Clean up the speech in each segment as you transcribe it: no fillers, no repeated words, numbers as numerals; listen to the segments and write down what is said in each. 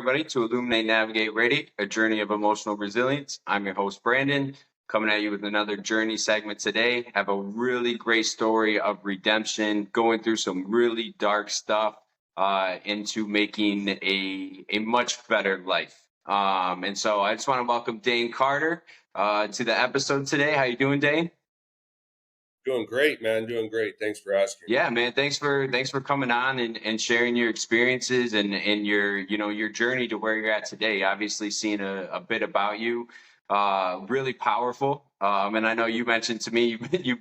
everybody, to Illuminate, Navigate, Radiate, a journey of emotional resilience. I'm your host, Brandon, coming at you with another journey segment today. Have a really great story of redemption, going through some really dark stuff into making a much better life. And so I just want to welcome Dane Carter to the episode today. How you doing, Dane? Doing great, man. Doing great. Thanks for asking. Yeah, man. Thanks for coming on and sharing your experiences and your journey to where you're at today. Obviously, seeing a bit about you, really powerful. And I know you mentioned to me you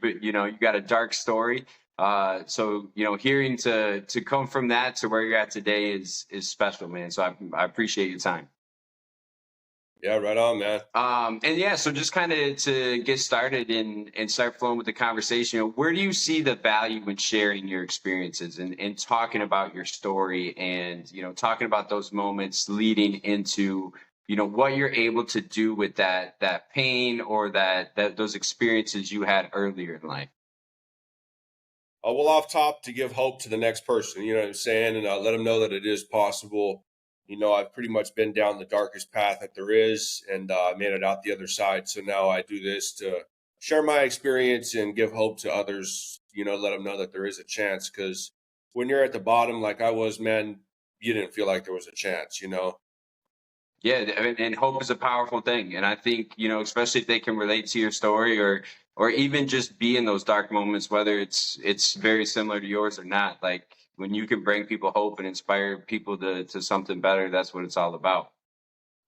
got a dark story. So hearing to come from that to where you're at today is special, man. So I appreciate your time. Yeah, right on, man. And yeah, so just kind of to get started and start flowing with the conversation, where do you see the value in sharing your experiences and talking about your story and, talking about those moments leading into, what you're able to do with that pain or that those experiences you had earlier in life? Well, off top, to give hope to the next person, you know what I'm saying? And let them know that it is possible. I've pretty much been down the darkest path that there is, and I made it out the other side. So now I do this to share my experience and give hope to others, let them know that there is a chance. Because when you're at the bottom, like I was, man, you didn't feel like there was a chance, Yeah, and hope is a powerful thing. And I think, especially if they can relate to your story or even just be in those dark moments, whether it's very similar to yours or not, like when you can bring people hope and inspire people to something better, that's what it's all about.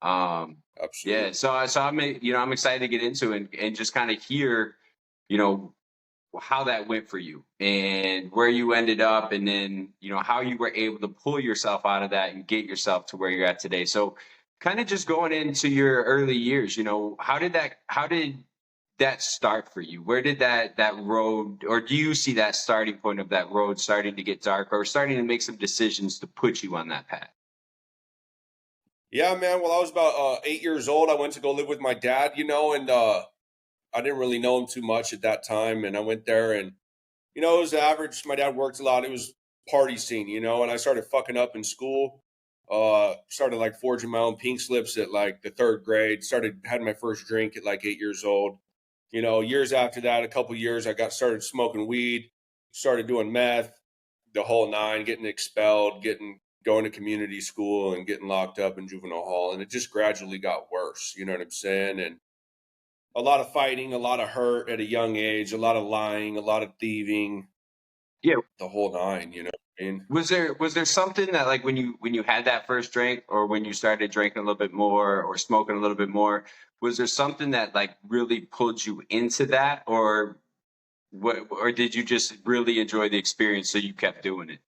Absolutely. Yeah. So I'm excited to get into it and just kind of hear, how that went for you and where you ended up, and then, how you were able to pull yourself out of that and get yourself to where you're at today. So kind of just going into your early years, how did that start for you? Where did that road, or do you see that starting point of that road starting to get dark or starting to make some decisions to put you on that path? Yeah, man. Well, I was about 8 years old. I went to go live with my dad, and I didn't really know him too much at that time. And I went there and, it was average. My dad worked a lot. It was party scene, and I started fucking up in school. Started like forging my own pink slips at like the third grade. Had my first drink at like 8 years old. Years after that, a couple years, I started smoking weed, started doing meth, the whole nine, getting expelled, going to community school and getting locked up in juvenile hall. And it just gradually got worse. You know what I'm saying? And a lot of fighting, a lot of hurt at a young age, a lot of lying, a lot of thieving. Yeah. The whole nine, what I mean? Was there something that, like, when you had that first drink or when you started drinking a little bit more or smoking a little bit more, was there something that like really pulled you into that, or did you just really enjoy the experience so you kept doing it?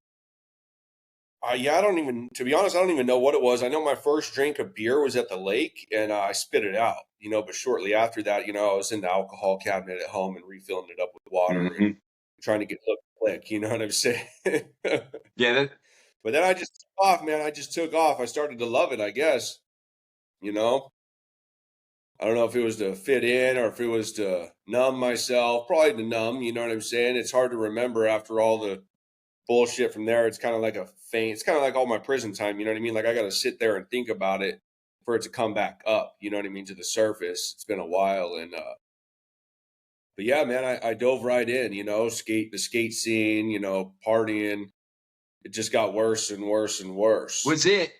Yeah, to be honest, I don't even know what it was. I know my first drink of beer was at the lake and I spit it out, but shortly after that, I was in the alcohol cabinet at home and refilling it up with water and trying to get hooked quick, you know what I'm saying? Yeah. But then I just took off, man. I just took off. I started to love it, I guess, I don't know if it was to fit in or if it was to numb myself, probably to numb, you know what I'm saying? It's hard to remember after all the bullshit from there. It's kind of like a feint. It's kind of like all my prison time, you know what I mean? Like I got to sit there and think about it for it to come back up, you know what I mean, to the surface. It's been a while. And but yeah, man, I dove right in, the skate scene, partying. It just got worse and worse and worse. Was it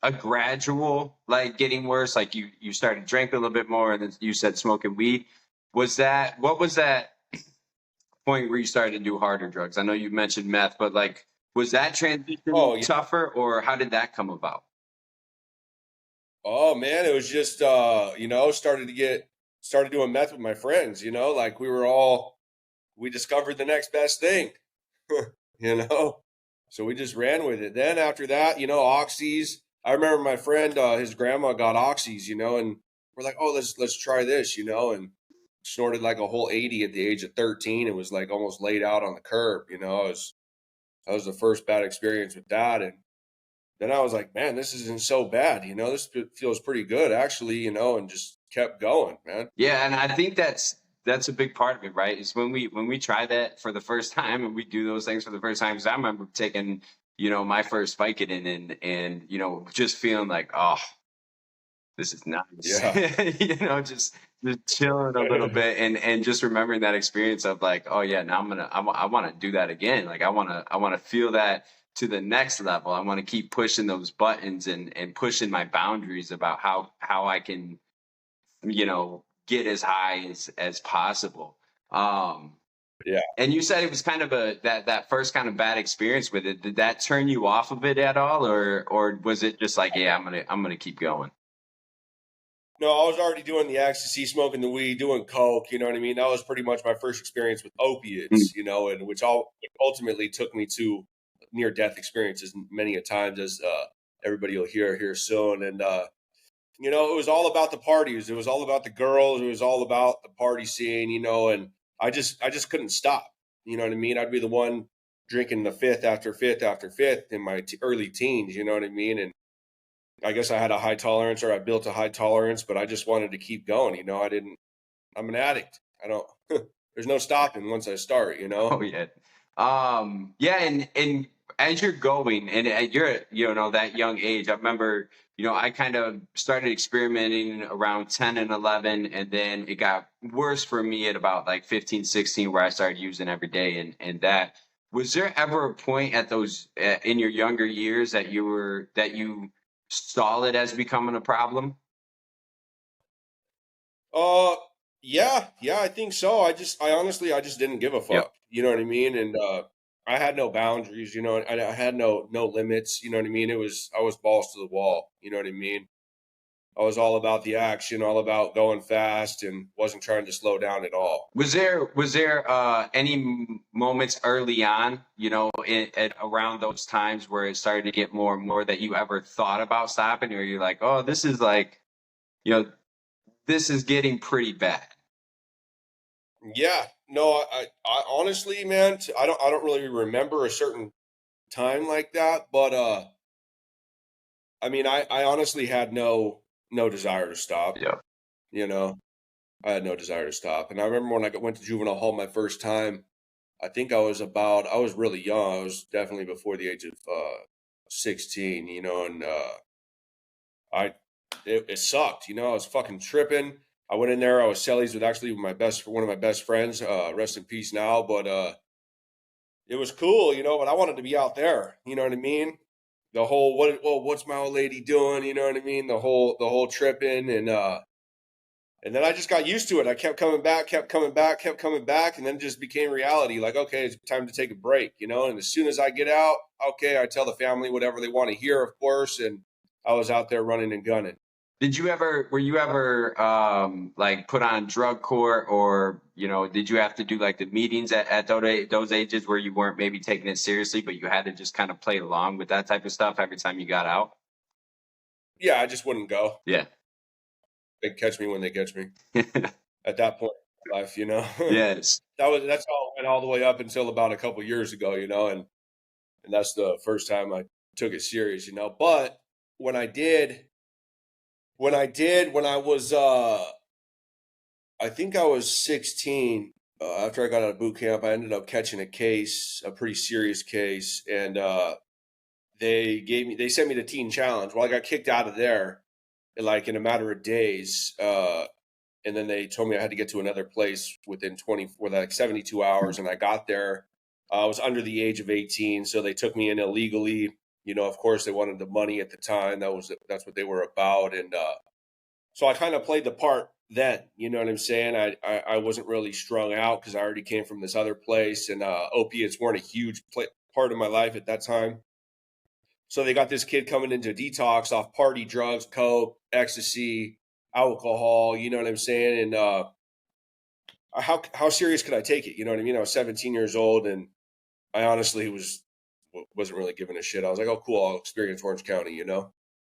a gradual, like, getting worse? Like you started drinking a little bit more and then you said smoking weed. What was that point where you started to do harder drugs? I know you mentioned meth, but like, was that transition tougher, or how did that come about? Oh man, it was just started doing meth with my friends, like we discovered the next best thing. So we just ran with it. Then after that, oxys. I remember my friend, his grandma got oxys, and we're like, oh, let's try this, and snorted like a whole 80 at the age of 13. It was like almost laid out on the curb, that was the first bad experience with that. And then I was like, man, this isn't so bad, this feels pretty good actually, and just kept going, man. Yeah, and I think that's a big part of it, right? Is when we try that for the first time and we do those things for the first time. Because I remember taking, my first Vicodin and, just feeling like, oh, this is nice. Yeah. Just chilling a little bit and just remembering that experience of like, oh yeah, now I want to do that again. Like I want to feel that to the next level. I want to keep pushing those buttons and pushing my boundaries about how I can, get as high as possible. Um, Yeah. and you said it was kind of that first kind of bad experience with it. Did that turn you off of it at all, or was it just like, yeah, I'm gonna keep going? No, I was already doing the ecstasy, smoking the weed, doing coke. You know what I mean? That was pretty much my first experience with Mm. opiates. And which all ultimately took me to near death experiences many a times, as everybody will hear here soon. And it was all about the parties. It was all about the girls. It was all about the party scene. And I just couldn't stop. You know what I mean? I'd be the one drinking the fifth after fifth after fifth in my early teens. You know what I mean? And I guess I had a high tolerance, or I built a high tolerance, but I just wanted to keep going. I'm an addict. I don't, there's no stopping once I start. Oh yeah. Yeah, and as you're going and at your that young age, I remember, I kind of started experimenting around 10 and 11, and then it got worse for me at about like 15, 16, where I started using every day. And that was there ever a point at those in your younger years that you saw it as becoming a problem? Uh, yeah, I think so. I honestly, I just didn't give a Yep. fuck. You know what I mean? And I had no boundaries. I had no limits. You know what I mean? I was balls to the wall. You know what I mean? I was all about the action, all about going fast, and wasn't trying to slow down at all. Was there any moments early on, at around those times where it started to get more and more that you ever thought about stopping, or you're like, oh, this is like, you know, this is getting pretty bad? Yeah, no, I honestly, man, I don't really remember a certain time like that, but I mean, I honestly had no desire to stop. Yeah. You know, I had no desire to stop. And I remember when went to juvenile hall my first time. I think I was really young. I was definitely before the age of 16. And I it sucked. I was fucking tripping. I went in there. I was cellies with actually one of my best friends. Rest in peace now, but it was cool. But I wanted to be out there. You know what I mean? The whole what's my old lady doing? You know what I mean? The whole tripping, and then I just got used to it. I kept coming back, kept coming back, kept coming back, and then it just became reality. Like, okay, it's time to take a break. And as soon as I get out, okay, I tell the family whatever they want to hear, of course. And I was out there running and gunning. Were you ever like put on drug court, or did you have to do like the meetings at those ages where you weren't maybe taking it seriously, but you had to just kind of play along with that type of stuff every time you got out? Yeah, I just wouldn't go. Yeah. They catch me when they catch me. At that point in my life. Yes. That's how it went all the way up until about a couple years ago. And that's the first time I took it serious. But when I did, when I was I think I was 16. After I got out of boot camp, I ended up catching a pretty serious case, and they sent me to Teen Challenge. Well, I got kicked out of there in a matter of days, and then they told me I had to get to another place within 72 hours, and I got there. I was under the age of 18, so they took me in illegally. Of course, they wanted the money at the time. That's what they were about, and so I kind of played the part then. You know what I'm saying? I wasn't really strung out because I already came from this other place, and opiates weren't a huge part of my life at that time. So they got this kid coming into detox off party drugs, coke, ecstasy, alcohol. You know what I'm saying? And how serious could I take it? You know what I mean? I was 17 years old, and I honestly wasn't really giving a shit. I was like, oh, cool, I'll experience Orange County.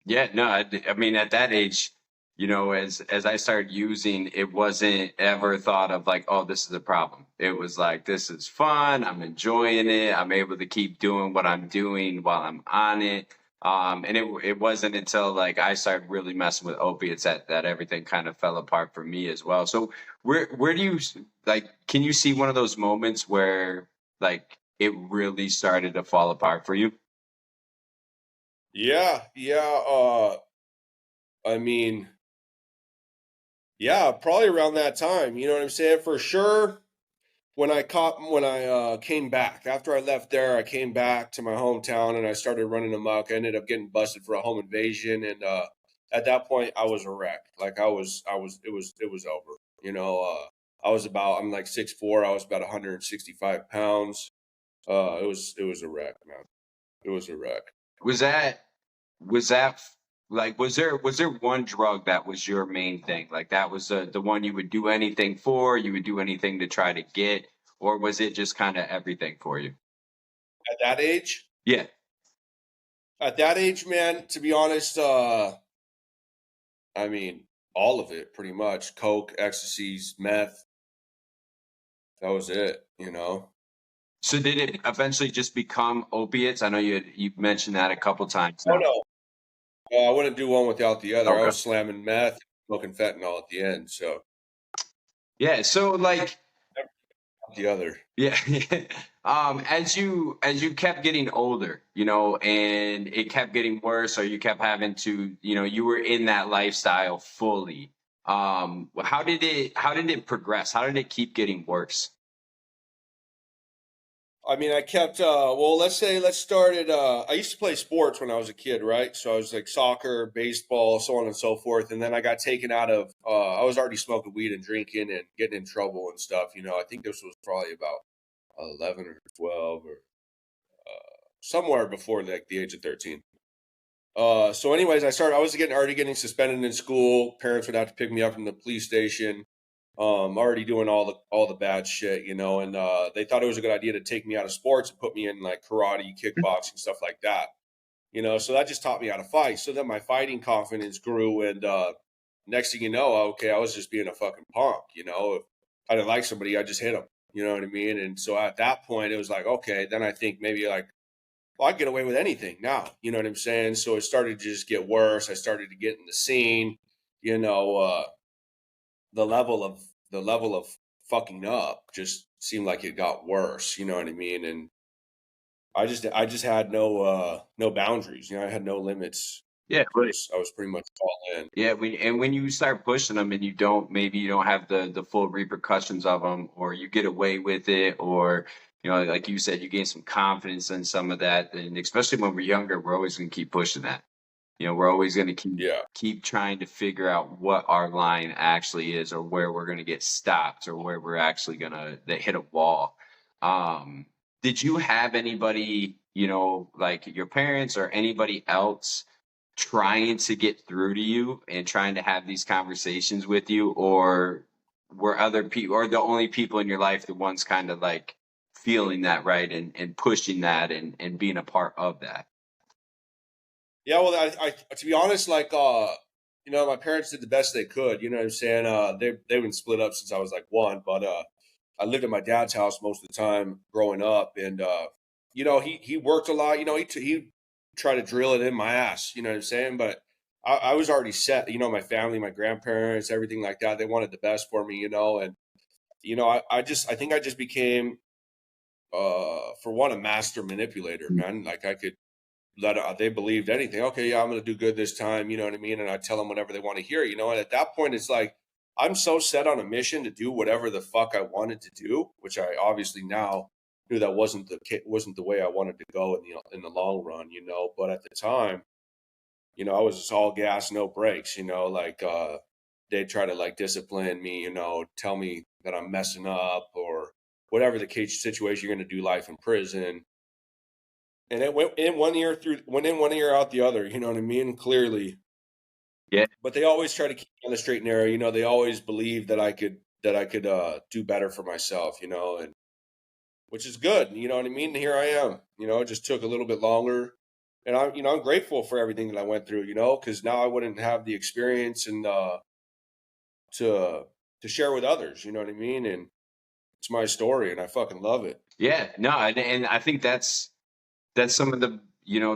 Yeah, no, I mean, at that age, as I started using, it wasn't ever thought of like, oh, this is a problem. It was like, this is fun. I'm enjoying it. I'm able to keep doing what I'm doing while I'm on it. And it wasn't until like I started really messing with opiates that everything kind of fell apart for me as well. So where do you like? Can you see one of those moments where like it really started to fall apart for you? Yeah. I mean, yeah, probably around that time. You know what I'm saying? For sure. When I came back after I left there, I came back to my hometown and I started running amok. I ended up getting busted for a home invasion, and at that point, I was a wreck. Like it was over. I'm like 6'4". I was about 165 pounds. It was a wreck, man. It was a wreck. Was that was that like was there one drug that was your main thing? Like that was the one you would do anything for, you would do anything to try to get, or was it just kind of everything for you? At that age, Yeah. man, to be honest, I mean, all of it pretty much. Coke, ecstasies, meth. That was it. So did it eventually just become opiates? I know you mentioned that a couple times Oh now. no, I wouldn't do one without the other. I Okay. was slamming meth, smoking fentanyl at the end. So Yeah. So like, the other. yeah. As you kept getting older, and it kept getting worse, or you kept having to, you were in that lifestyle fully. How did it progress? How did it keep getting worse? I mean, I kept. Well, let's start at. I used to play sports when I was a kid, right? So I was like soccer, baseball, so on and so forth. And then I got taken out of. I was already smoking weed and drinking and getting in trouble and stuff. I think this was probably about 11 or 12 or somewhere before like the age of 13. So anyways, I was already getting suspended in school. Parents would have to pick me up from the police station. Already doing all the bad shit, and they thought it was a good idea to take me out of sports and put me in like karate, kickboxing, stuff like that. So that just taught me how to fight. So then my fighting confidence grew, and next thing you know, okay, I was just being a fucking punk. If I didn't like somebody, I just hit them. You know what I mean? And so at that point, it was like, okay, then I think maybe like, well, I get away with anything now. You know what I'm saying? So it started to just get worse. I started to get in the scene. You know, the level of fucking up just seemed like it got worse. You know what I mean? And I just had no boundaries. I had no limits. Yeah, I was pretty much all in. yeah, when you start pushing them and maybe you don't have the full repercussions of them, or you get away with it, or like you said, you gain some confidence in some of that, and especially when we're younger, we're always going to keep pushing that. We're always going to keep Yeah. keep trying to figure out what our line actually is, or where we're going to get stopped, or where we're actually going to hit a wall. Um, did you have anybody, like your parents or anybody else trying to get through to you and trying to have these conversations with you, or were other people, or the only people in your life the ones kind of like feeling that, right, and pushing that, and being a part of that? Yeah, well, I to be honest, like, my parents did the best they could. You know what I'm saying? They've been split up since I was like one, but I lived at my dad's house most of the time growing up, and he worked a lot. He tried to drill it in my ass. You know what I'm saying? But I was already set. My family, my grandparents, everything like that. They wanted the best for me. And I think I just became, for one, a master manipulator, man. Like I could they believed anything. Okay, yeah, I'm going to do good this time. You know what I mean? And I tell them whatever they want to hear. And at that point, it's like I'm so set on a mission to do whatever the fuck I wanted to do, which I obviously now knew that wasn't the way I wanted to go in the long run. But at the time, I was just all gas, no brakes. Like they try to like discipline me. Tell me that I'm messing up or whatever the case situation. You're going to do life in prison, and it went in one ear out the other. You know what I mean? Clearly, Yeah. but they always try to keep me on the straight and narrow. They always believed that I could do better for myself. And which is good. You know what I mean? And here I am. It just took a little bit longer, and I'm grateful for everything that I went through. Because now I wouldn't have the experience and to to share with others. You know what I mean? And it's my story, and I fucking love it. Yeah, no, and I think that's some of the,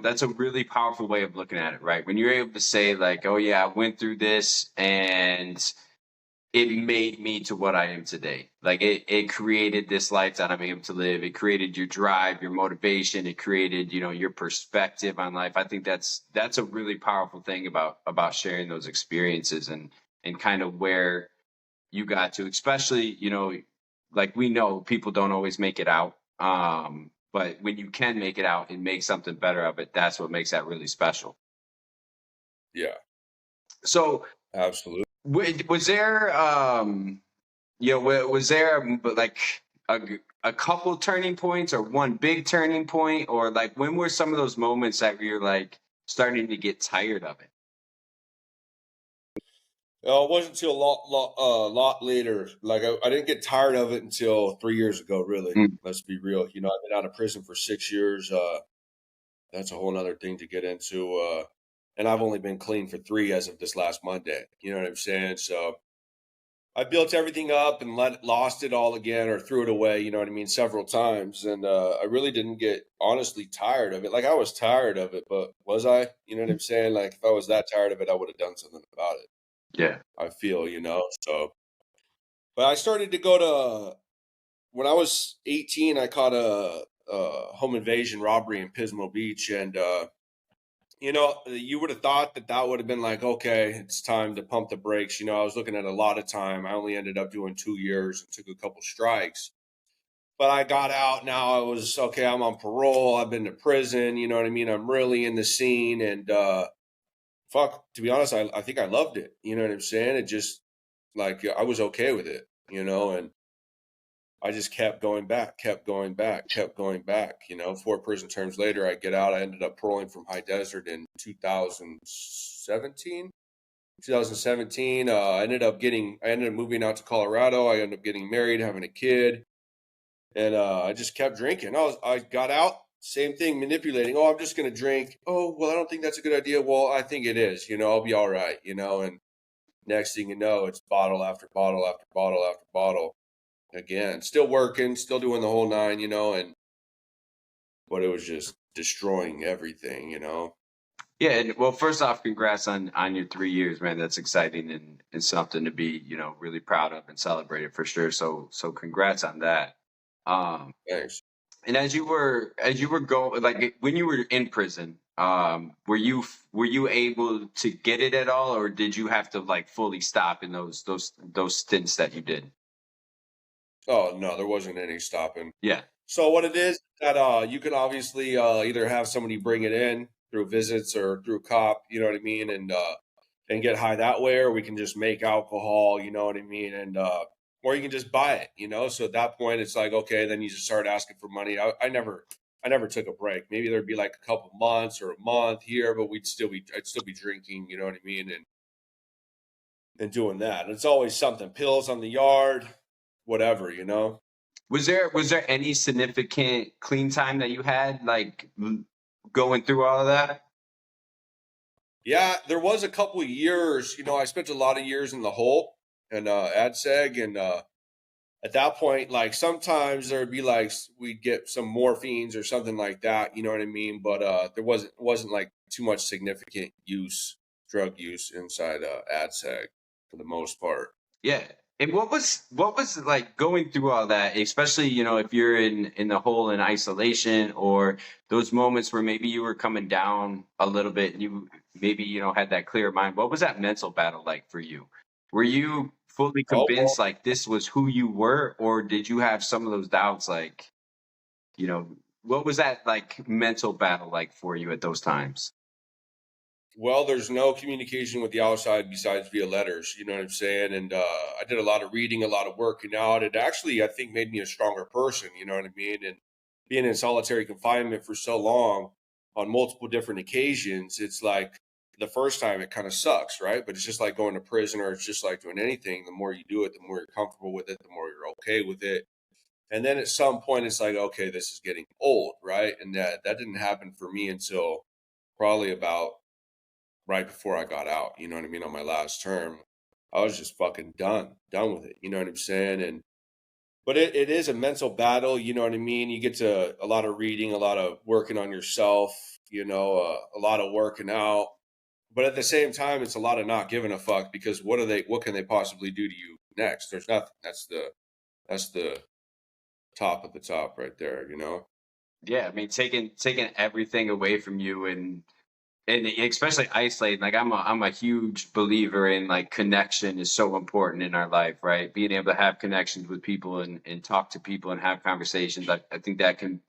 that's a really powerful way of looking at it, right? When you're able to say like, oh yeah, I went through this, and it made me to what I am today. Like it created this life that I'm able to live. It created your drive, your motivation. It created, your perspective on life. I think that's a really powerful thing about sharing those experiences and kind of where you got to, especially, like we know people don't always make it out. But when you can make it out and make something better of it, that's what makes that really special. Yeah, So absolutely. was there was there like a, a couple turning points or one big turning point, or like when were some of those moments that you're like starting to get tired of it? It wasn't until a lot later. Like I didn't get tired of it until 3 years ago. Really, Mm. let's be real. I've been out of prison for 6 years. That's a whole other thing to get into. And I've only been clean for 3 as of this last Monday. You know what I'm saying? So I built everything up and lost it all again or threw it away. You know what I mean? Several times, and I really didn't get honestly tired of it. Like I was tired of it, but was I? You know what I'm saying? Like if I was that tired of it, I would have done something about it. Yeah. I feel, so. But I started to go to when I was 18. I caught a home invasion robbery in Pismo Beach, and you would have thought that would have been like, okay, it's time to pump the brakes. I was looking at a lot of time. I only ended up doing 2 years and took a couple strikes. But I got out. Now I was okay. I'm on parole. I've been to prison. You know what I mean? I'm really in the scene, and fuck. To be honest, I think I loved it. You know what I'm saying? It just like I was okay with it. And I just kept going back, kept going back, kept going back. 4 prison terms later, I get out. I ended up paroling from High Desert in 2017. 2017, I ended up moving out to Colorado. I ended up getting married, having a kid, and I just kept drinking. I got out, same thing, manipulating. Oh, I'm just gonna drink. Oh, well, I don't think that's a good idea. Well, I think it is. I'll be all right. And next thing you know, it's bottle after bottle after bottle after bottle again, still working, still doing the whole nine, and but it was just destroying everything. Yeah, and well, first off, congrats on your 3 years, man. That's exciting and something to be, really proud of and celebrated for sure. So congrats on that. Um, Thanks. and as you were going, like when you were in prison, were you able to get it at all, or did you have to like fully stop in those stints that you did? Oh no, there wasn't any stopping. Yeah. So what it is that you can obviously either have somebody bring it in through visits or through cop, you know what I mean, and get high that way, or we can just make alcohol, you know what I mean, and or you can just buy it. So at that point, it's like okay, then you just start asking for money. I never took a break. Maybe there'd be like a couple months or a month here, but I'd still be drinking, you know what I mean, and doing that. And it's always something, pills on the yard, whatever. Was there any significant clean time that you had, like going through all of that? Yeah, there was a couple of years. I spent a lot of years in the hole and AdSeg, and at that point, like sometimes there'd be like we'd get some morphines or something like that. You know what I mean? But there wasn't like too much significant drug use inside AdSeg for the most part. Yeah. And what was it like going through all that, especially, if you're in the hole in isolation, or those moments where maybe you were coming down a little bit and you maybe, had that clear mind. What was that mental battle like for you? Were you fully Oh well, convinced like this was who you were, or did you have some of those doubts, like, what was that like mental battle like for you at those times? there's no communication with the outside besides via letters. You know what I'm saying? And I did a lot of reading, a lot of working out. It actually, I think, made me a stronger person. You know what I mean? And being in solitary confinement for so long on multiple different occasions, it's like the first time it kind of sucks, right? But it's just like going to prison, or it's just like doing anything. The more you do it, the more you're comfortable with it, the more you're okay with it. And then at some point, it's like, okay, this is getting old, right? And that didn't happen for me until probably about right before I got out. You know what I mean? On my last term, I was just fucking done with it. You know what I'm saying? And but it is a mental battle. You know what I mean? You get to a lot of reading, a lot of working on yourself. A lot of working out. But at the same time, it's a lot of not giving a fuck because what can they possibly do to you? next? There's nothing. That's the top of the top right there, you know? Yeah, I mean, taking everything away from you, and especially isolating. Like I'm a huge believer in like connection is so important in our life, right? Being able to have connections with people and talk to people and have conversations. I think that can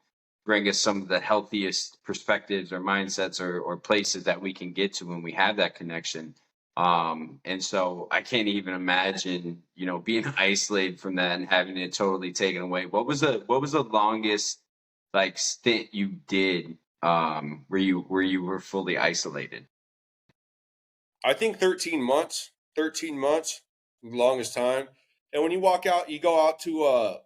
bring us some of the healthiest perspectives or mindsets or places that we can get to when we have that connection. And so I can't even imagine, being isolated from that and having it totally taken away. What was the longest like stint you did where you were fully isolated? I think 13 months, 13 months, the longest time. And when you walk out, you go out to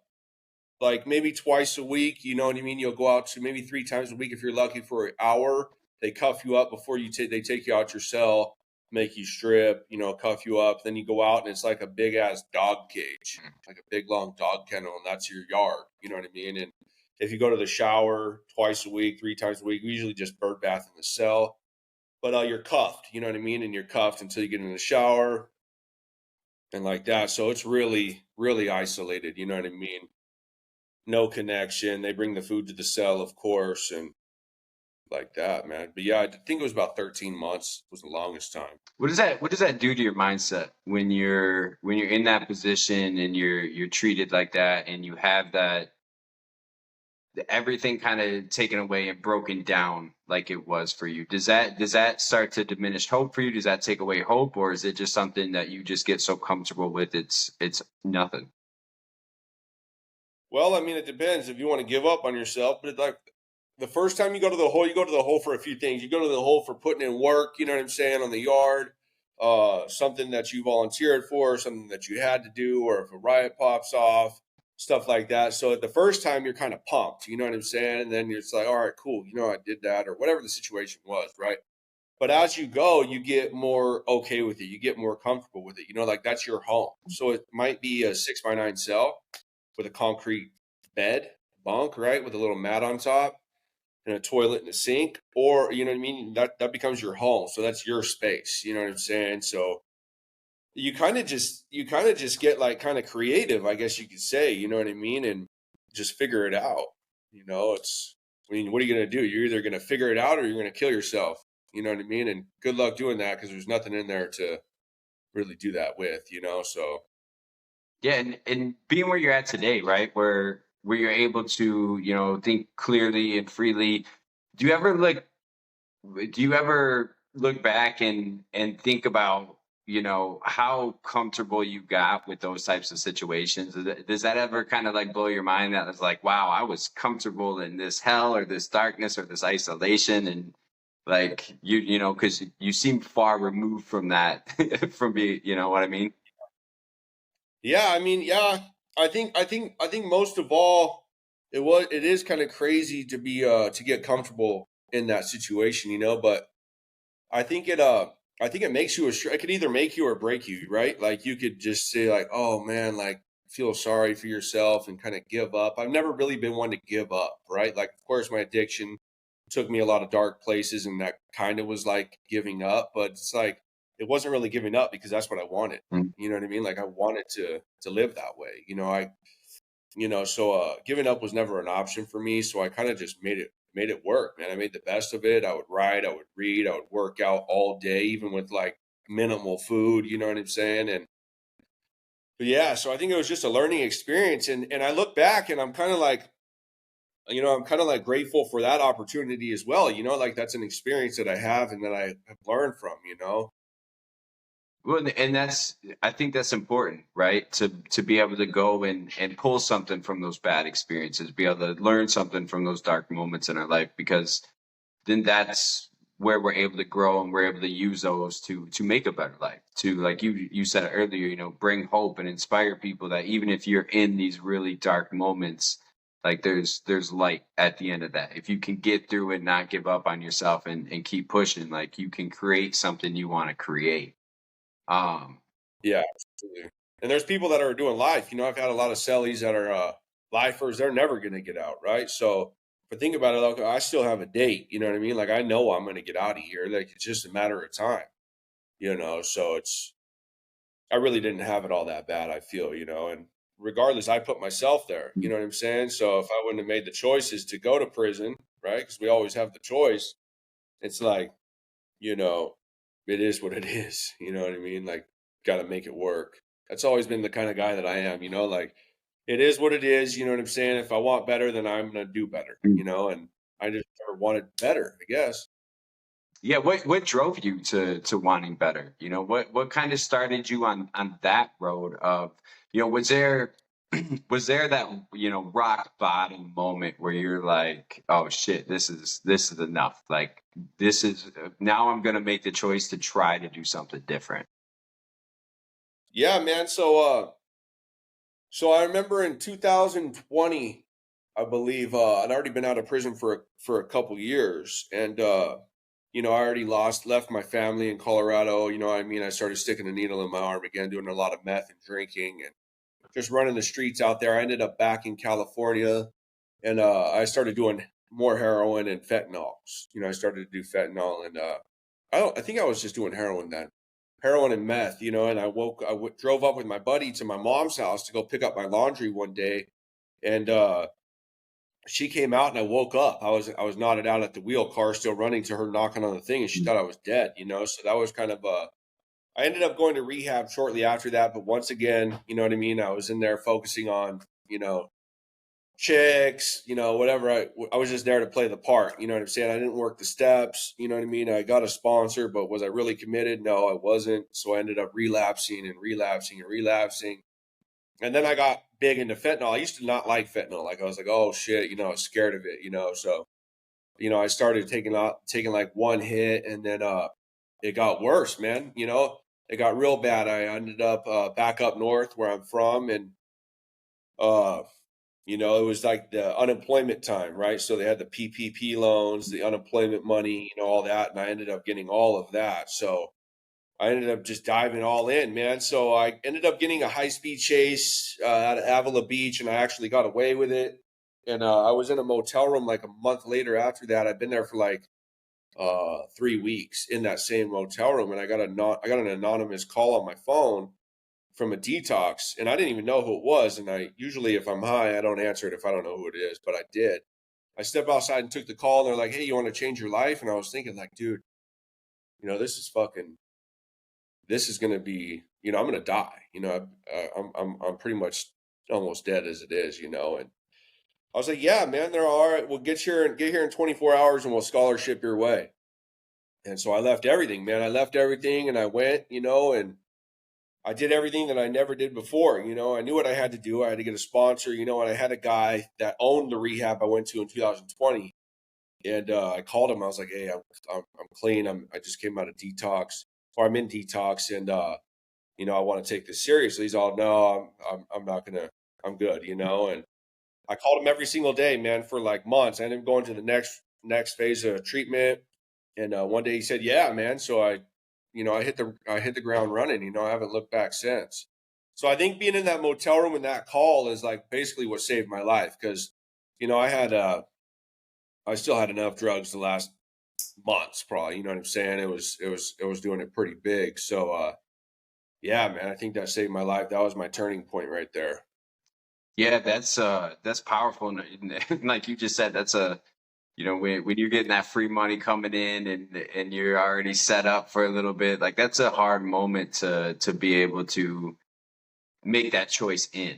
like maybe twice a week, you know what I mean? You'll go out to maybe 3 times a week if you're lucky for an hour. They cuff you up before they take you out your cell, make you strip, cuff you up. Then you go out and it's like a big ass dog cage, like a big long dog kennel, and that's your yard. You know what I mean? And if you go to the shower twice a week, 3 times a week, we usually just bird bath in the cell. But you're cuffed, you know what I mean? And you're cuffed until you get in the shower and like that. So it's really, really isolated, you know what I mean? No connection. They bring the food to the cell, of course, and like that, man. But yeah, I think it was about 13 months was the longest time. What does that do to your mindset when you're in that position and you're treated like that and you have that everything kind of taken away and broken down like it was for you? Does that start to diminish hope for you? Does that take away hope, or is it just something that you just get so comfortable with it's nothing? Well, I mean, it depends if you want to give up on yourself, but like the first time you go to the hole for a few things. You go to the hole for putting in work, you know what I'm saying, on the yard, something that you volunteered for, something that you had to do, or if a riot pops off, stuff like that. So at the first time, you're kind of pumped, you know what I'm saying? And then it's like, all right, cool, I did that, or whatever the situation was, right? But as you go, you get more okay with it. You get more comfortable with it. Like that's your home. So it might be a 6x9 cell with a concrete bed, bunk, right, with a little mat on top and a toilet and a sink, or you know what I mean. That becomes your home. So that's your space. You know what I'm saying? So you kind of just get like kind of creative, I guess you could say. You know what I mean? And just figure it out. It's. I mean, what are you gonna do? You're either gonna figure it out or you're gonna kill yourself. You know what I mean? And good luck doing that because there's nothing in there to really do that with. So Yeah, and being where you're at today, right, where you're able to think clearly and freely. Do you ever like do you ever look back and think about how comfortable you got with those types of situations? Does that ever kind of like blow your mind, that was like, wow, I was comfortable in this hell or this darkness or this isolation, and like because you seem far removed from that from being, what I mean? yeah, I mean, yeah, I think most of all, it is kind of crazy to get comfortable in that situation, but I think it makes you it could either make you or break you, right? Like you could just say like, oh man, like feel sorry for yourself and kind of give up. I've never really been one to give up, right? Like of course my addiction took me a lot of dark places and that kind of was like giving up, but it's like it wasn't really giving up because that's what I wanted. Mm. You know what I mean? Like I wanted to live that way. So giving up was never an option for me. So I kind of just made it work, man. I made the best of it. I would write, I would read, I would work out all day, even with like minimal food. You know what I'm saying? And but yeah, so I think it was just a learning experience. And I look back and I'm kind of like grateful for that opportunity as well. Like that's an experience that I have and that I have learned from. Well, and I think that's important, right? To be able to go and pull something from those bad experiences, be able to learn something from those dark moments in our life, because then that's where we're able to grow and we're able to use those to make a better life. To, like you said earlier, bring hope and inspire people that even if you're in these really dark moments, like there's light at the end of that. If you can get through it, not give up on yourself and keep pushing, like you can create something you want to create. Um, Yeah, absolutely. And there's people that are doing life. I've had a lot of cellies that are lifers. They're never going to get out, right? So, but think about it, like I still have a date. You know what I mean? Like I know I'm going to get out of here. Like it's just a matter of time. So I really didn't have it all that bad, I feel, and regardless, I put myself there, you know what I'm saying? So if I wouldn't have made the choices to go to prison, right? Because we always have the choice, it's like, you know, it is what it is. You know what I mean? Like, got to make it work. That's always been the kind of guy that I am, like, it is what it is. You know what I'm saying? If I want better, then I'm going to do better, and I just never wanted better, I guess. Yeah, what drove you to wanting better? What kind of started you on that road of, was there was there that, rock bottom moment where you're like, oh shit, this is enough. Like this is now I'm gonna make the choice to try to do something different. Yeah, man. So I remember in 2020, I believe, I'd already been out of prison for a couple years, and I already left my family in Colorado. You know what I mean? I started sticking a needle in my arm again, doing a lot of meth and drinking and just running the streets out there. I ended up back in California, and I started doing more heroin and fentanyls. I started to do fentanyl, and I think I was just doing heroin then, heroin and meth. And drove up with my buddy to my mom's house to go pick up my laundry one day, and she came out, and I woke up. I was nodded out at the wheel, car still running, to her knocking on the thing, and she thought I was dead. So that was kind of I ended up going to rehab shortly after that, but once again, you know what I mean? I was in there focusing on, chicks, whatever. I was just there to play the part, you know what I'm saying? I didn't work the steps, you know what I mean? I got a sponsor, but was I really committed? No, I wasn't. So I ended up relapsing and relapsing and relapsing. And then I got big into fentanyl. I used to not like fentanyl. Like I was like, oh shit, I was scared of it, so I started taking like one hit, and then it got worse, man. It got real bad. I ended up back up north where I'm from, and uh it was like the unemployment time, right? So they had the PPP loans, the unemployment money, all that, and I ended up getting all of that. So I ended up just diving all in, man. So I ended up getting a high-speed chase out of Avila Beach, and I actually got away with it. And I was in a motel room like a month later after that. I'd been there for like 3 weeks in that same motel room, and I got an anonymous call on my phone from a detox, and I didn't even know who it was. And I usually, if I'm high, I don't answer it if I don't know who it is, but I did. I stepped outside and took the call, and they're like, "Hey, you want to change your life?" And I was thinking, like, dude, this is gonna be, I'm gonna die. I'm pretty much almost dead as it is, and I was like, yeah, man, they're all right. We'll get here in 24 hours, and we'll scholarship your way. And so I left everything, man. I left everything, and I went, and I did everything that I never did before. I knew what I had to do. I had to get a sponsor, and I had a guy that owned the rehab I went to in 2020. And I called him. I was like, hey, I'm clean. I just came out of detox, or I'm in detox, and I want to take this seriously. He's all, no, I'm not gonna, I'm good, and I called him every single day, man, for like months. I ended up going to the next phase of treatment, and one day he said, "Yeah, man." So I hit the ground running. I haven't looked back since. So I think being in that motel room and that call is like basically what saved my life, because I still had enough drugs to last months, probably. You know what I'm saying? It was doing it pretty big. So yeah, man, I think that saved my life. That was my turning point right there. Yeah, that's powerful. And like you just said, that's a, when you're getting that free money coming in and you're already set up for a little bit, like that's a hard moment to be able to make that choice in,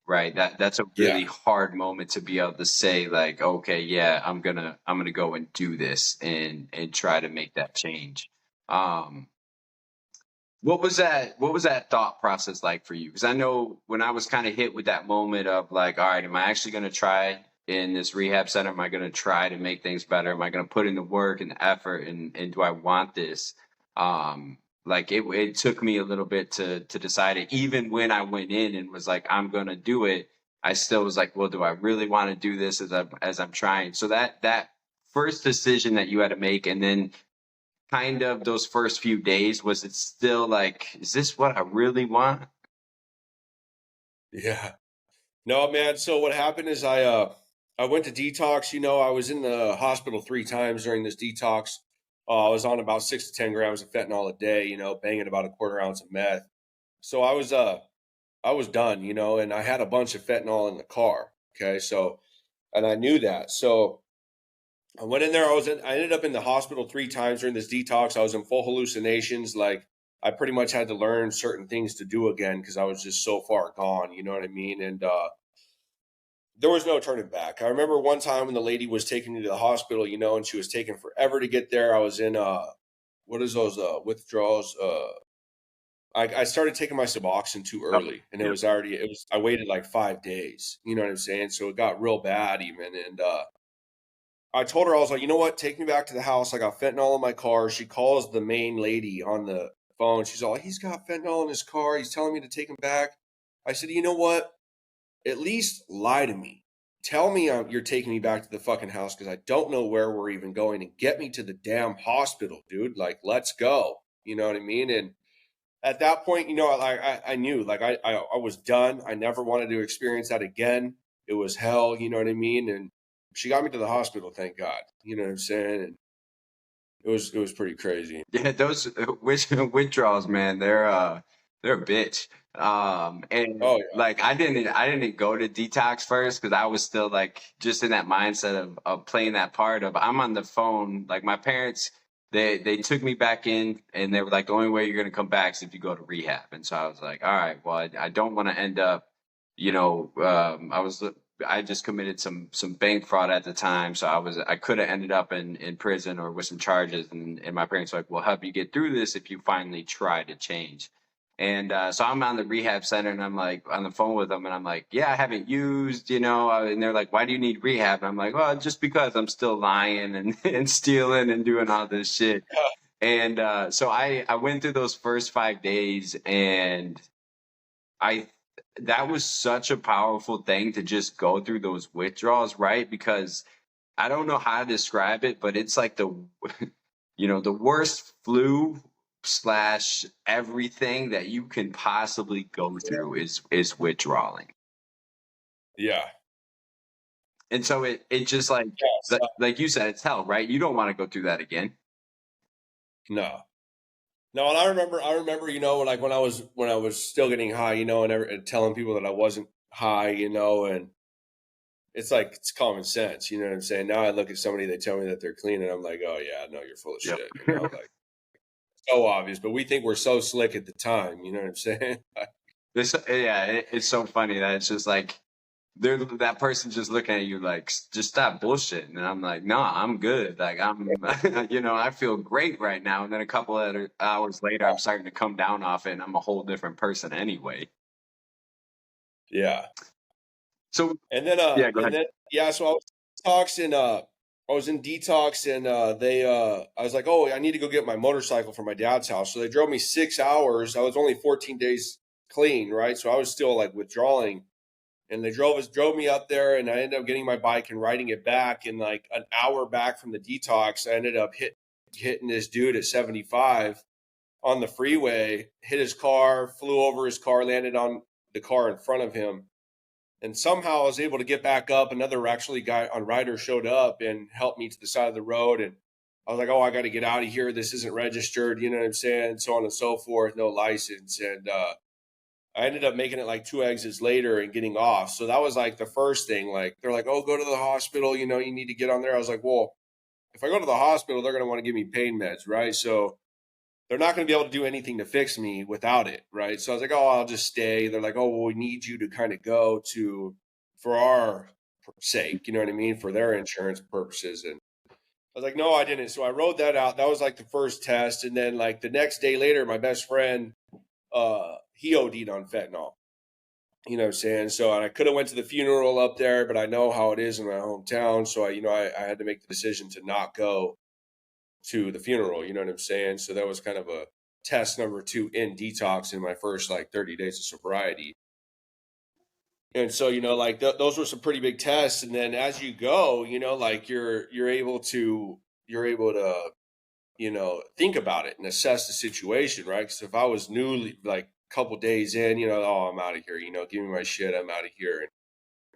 right? That's a Yeah. really hard moment to be able to say like, okay, yeah, I'm gonna go and do this and try to make that change. Um, what was that thought process like for you? Because I know when I was kind of hit with that moment of like, all right, am I actually going to try in this rehab center? Am I going to try to make things better? Am I going to put in the work and the effort? And do I want this? Like it took me a little bit to decide it. Even when I went in and was like, I'm going to do it, I still was like, well, do I really want to do this as I'm trying? So that first decision that you had to make, and then kind of those first few days, was it still like, is this what I really want? Yeah. No, man. So what happened is I went to detox. I was in the hospital 3 times during this detox. I was on about 6 to 10 grams of fentanyl a day. Banging about a quarter ounce of meth. So I was done, you know, and I had a bunch of fentanyl in the car. Okay. So, and I knew that. So I went in there. I ended up in the hospital 3 times during this detox. I was in full hallucinations. Like I pretty much had to learn certain things to do again because I was just so far gone. You know what I mean? And there was no turning back. I remember one time when the lady was taking me to the hospital, you know, and she was taking forever to get there. I was in what is those withdrawals? I started taking my Suboxone too Oh, early, and yeah. I waited like 5 days. You know what I'm saying? So it got real bad even, and I told her, I was like, you know what? Take me back to the house. I got fentanyl in my car. She calls the main lady on the phone. She's all, he's got fentanyl in his car. He's telling me to take him back. I said, you know what? At least lie to me. Tell me you're taking me back to the fucking house because I don't know where we're even going, and get me to the damn hospital, dude. Like, let's go. You know what I mean? And at that point, you know, I knew like I was done. I never wanted to experience that again. It was hell. You know what I mean? And she got me to the hospital, thank God. You know what I'm saying? And it was pretty crazy. Yeah, those withdrawals, man, they're a bitch. And Oh yeah, like I didn't go to detox first because I was still like just in that mindset of playing that part of I'm on the phone. Like my parents, they took me back in and they were like, the only way you're gonna come back is if you go to rehab. And so I was like, all right, well, I don't want to end up, I just committed some bank fraud at the time, so I could have ended up in prison or with some charges. And my parents were like, "We'll help you get through this if you finally try to change." And so I'm on the rehab center, and I'm like on the phone with them, and I'm like, "Yeah, I haven't used, and they're like, "Why do you need rehab?" And I'm like, "Well, just because I'm still lying and and stealing and doing all this shit." And so I went through those first 5 days, and I that was such a powerful thing to just go through those withdrawals, right? Because I don't know how to describe it, but it's like the worst flu slash everything that you can possibly go through is withdrawing. yeah, And so it just yeah. So, like you said, it's hell, right? You don't want to go through that again. no, no. And I remember, you know, like when I was still getting high, you know, and telling people that I wasn't high, you know, and it's like it's common sense. You know what I'm saying? Now I look at somebody, they tell me that they're clean, and I'm like, oh yeah, no, you're full of Yep. shit. You know, like so obvious, but we think we're so slick at the time. You know what I'm saying? It's so funny that it's just like that person just looking at you like, just stop bullshitting. And I'm like, no, I'm good. Like I feel great right now. And then a couple of hours later, I'm starting to come down off it, and I'm a whole different person anyway. Yeah. So yeah, go ahead. Yeah, so I was in detox, and I was like, oh, I need to go get my motorcycle from my dad's house. So they drove me 6 hours. I was only 14 days clean, right? So I was still like withdrawing, and they drove me up there, and I ended up getting my bike and riding it back. And like an hour back from the detox, I ended up hitting this dude at 75 on the freeway, hit his car, flew over his car, landed on the car in front of him, and somehow I was able to get back up. Another actually guy on rider showed up and helped me to the side of the road. And I was like, oh, I got to get out of here. This isn't registered. You know what I'm saying? So on and so forth. No license. And I ended up making it like 2 exits later and getting off. So that was like the first thing. Like, they're like, oh, go to the hospital. You know, you need to get on there. I was like, well, if I go to the hospital, they're going to want to give me pain meds, right? So they're not going to be able to do anything to fix me without it, right? So I was like, oh, I'll just stay. They're like, oh, well, we need you to kind of go to for our sake, you know what I mean, for their insurance purposes. And I was like, no, I didn't. So I wrote that out. That was like the first test, and then like the next day later, my best friend, he OD'd on fentanyl. You know what I'm saying? So and I could have went to the funeral up there, but I know how it is in my hometown, so I had to make the decision to not go to the funeral. You know what I'm saying? So that was kind of a test number two in detox in my first like 30 days of sobriety. And so, you know, like those were some pretty big tests. And then as you go, you know, like you're able to, you know, think about it and assess the situation, right? Because if I was newly like a couple days in, you know, oh, I'm out of here, you know, give me my shit, I'm out of here, and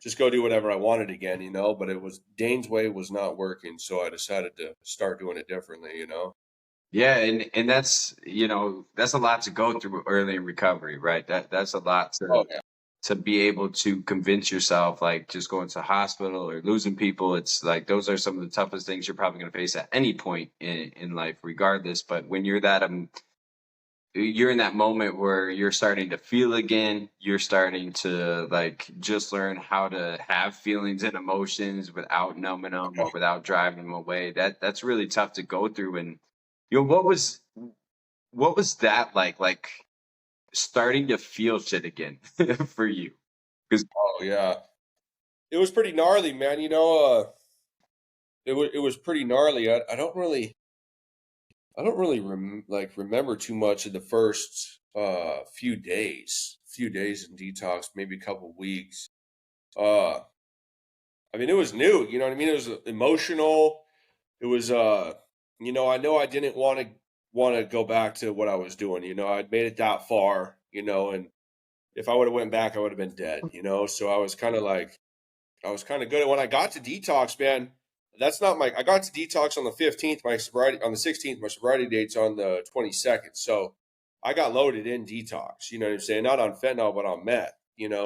just go do whatever I wanted again, you know. But it was Dane's way was not working, so I decided to start doing it differently, you know. Yeah, and that's, that's a lot to go through early in recovery, right? That's a lot Oh yeah. to be able to convince yourself, like just going to the hospital or losing people. It's like those are some of the toughest things you're probably going to face at any point in life, regardless. But when you're in that moment where you're starting to feel again, you're starting to like just learn how to have feelings and emotions without numbing them or without driving them away. That's really tough to go through. And what was that like? Like starting to feel shit again for you? Because Oh yeah. It was pretty gnarly, man. It was pretty gnarly. I don't really remember too much of the first few days in detox, maybe a couple weeks. Uh I mean, it was new, you know what I mean? It was emotional. It was I know I didn't want to go back to what I was doing. I'd made it that far, and if I would have went back, I would have been dead. So I was kind of good. When I got to detox, man, I got to detox on the 15th, my sobriety on the 16th, my sobriety date's on the 22nd. So I got loaded in detox, you know what I'm saying? Not on fentanyl, but on meth.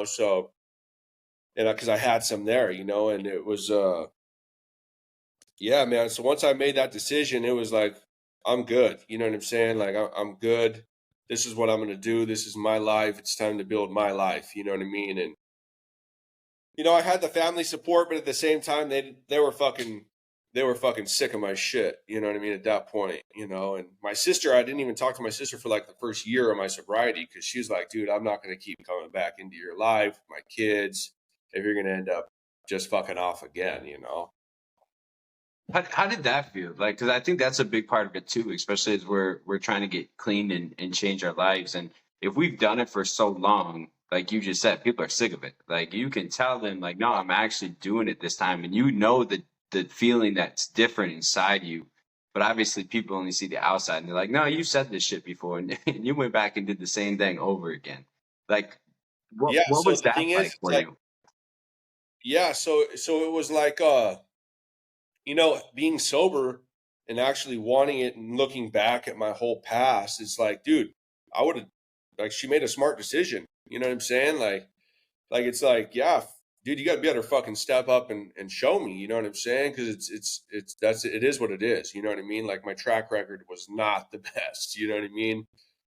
So, and because I had some there, and it was, yeah, man. So once I made that decision, it was like, I'm good. You know what I'm saying? Like, I'm good. This is what I'm going to do. This is my life. It's time to build my life. You know what I mean? And I had the family support, but at the same time, they were fucking sick of my shit. You know what I mean? At that point, and my sister, I didn't even talk to my sister for like the first year of my sobriety because she was like, dude, I'm not going to keep coming back into your life, my kids, if you're going to end up just fucking off again. how did that feel? Like, because I think that's a big part of it too, especially as we're trying to get clean and change our lives. And if we've done it for so long, like you just said, people are sick of it. Like you can tell them, like, no, I'm actually doing it this time, and the feeling that's different inside you. But obviously, people only see the outside, and they're like, no, you said this shit before, and, and you went back and did the same thing over again. Like, Yeah. what So was the that thing is, like it's for like, you? yeah. So it was like, being sober and actually wanting it and looking back at my whole past, it's like, dude, I would have, like, she made a smart decision. You know what I'm saying? Like it's like, yeah, dude, you got to be able to fucking step up and show me. You know what I'm saying? Because it is what it is. You know what I mean? Like my track record was not the best. You know what I mean?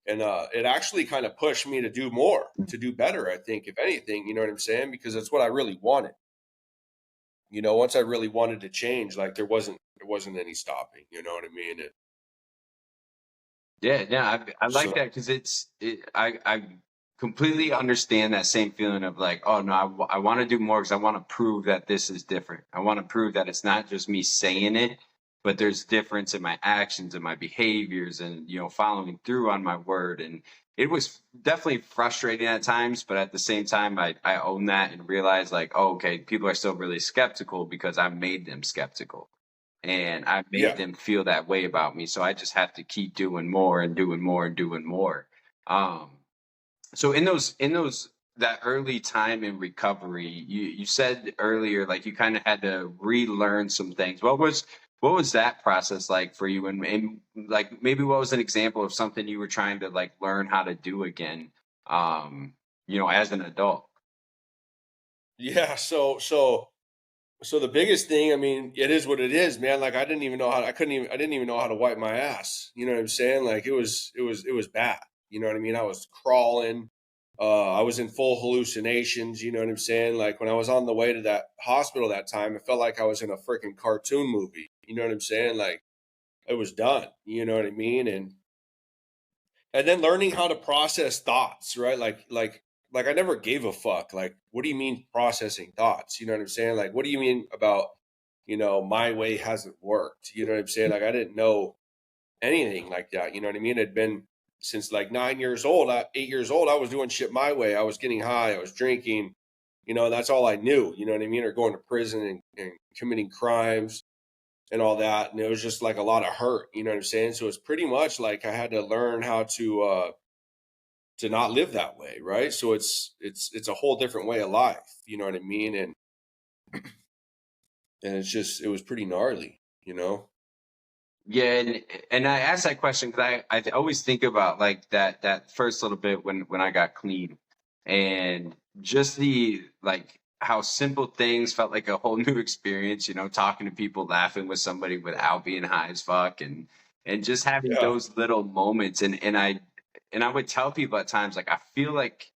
And it actually kind of pushed me to do more, to do better. I think, if anything, you know what I'm saying? Because that's what I really wanted. Once I really wanted to change, like there wasn't any stopping. You know what I mean? Yeah, yeah, I like So that because I completely understand that same feeling of like, oh no, I want to do more because I want to prove that this is different. I want to prove that it's not just me saying it, but there's difference in my actions and my behaviors and following through on my word. And it was definitely frustrating at times, but at the same time, I own that and realize like, oh, okay, people are still really skeptical because I made them skeptical and I made yeah, them feel that way about me. So I just have to keep doing more and doing more and doing more. Um, so in those that early time in recovery, you said earlier like you kind of had to relearn some things. What was that process like for you? And like maybe what was an example of something you were trying to like learn how to do again? As an adult. yeah. So the biggest thing, I mean, it is what it is, man. Like I didn't even know how to wipe my ass. You know what I'm saying? Like it was bad. You know what I mean? I was crawling. I was in full hallucinations. You know what I'm saying? Like when I was on the way to that hospital that time, it felt like I was in a freaking cartoon movie. You know what I'm saying? Like it was done. You know what I mean? And then learning how to process thoughts, right? Like I never gave a fuck. Like, what do you mean processing thoughts? You know what I'm saying? Like, what do you mean about, my way hasn't worked? You know what I'm saying? Like, I didn't know anything like that. You know what I mean? It'd been since like 9 years old, 8 years old, I was doing shit my way. I was getting high, I was drinking, that's all I knew, you know what I mean? Or going to prison and committing crimes and all that. And it was just like a lot of hurt, you know what I'm saying? So it's pretty much like I had to learn how to not live that way, right? So it's a whole different way of life, you know what I mean? And it was pretty gnarly. Yeah, and I asked that question because I always think about like that first little bit when I got clean, and just the like how simple things felt like a whole new experience. You know, talking to people, laughing with somebody without being high as fuck, and just having Yeah. those little moments. And I would tell people at times like I feel like,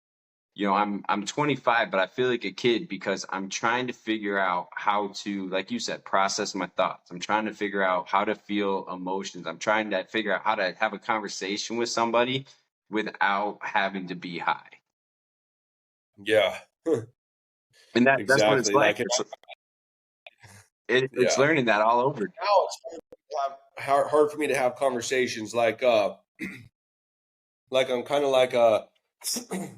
you know, I'm 25, but I feel like a kid because I'm trying to figure out how to, like you said, process my thoughts. I'm trying to figure out how to feel emotions. I'm trying to figure out how to have a conversation with somebody without having to be high. Yeah. And that's what it's Exactly. like. Like, It's yeah. learning that all over. Now it's hard for me to have conversations like I'm kind of like a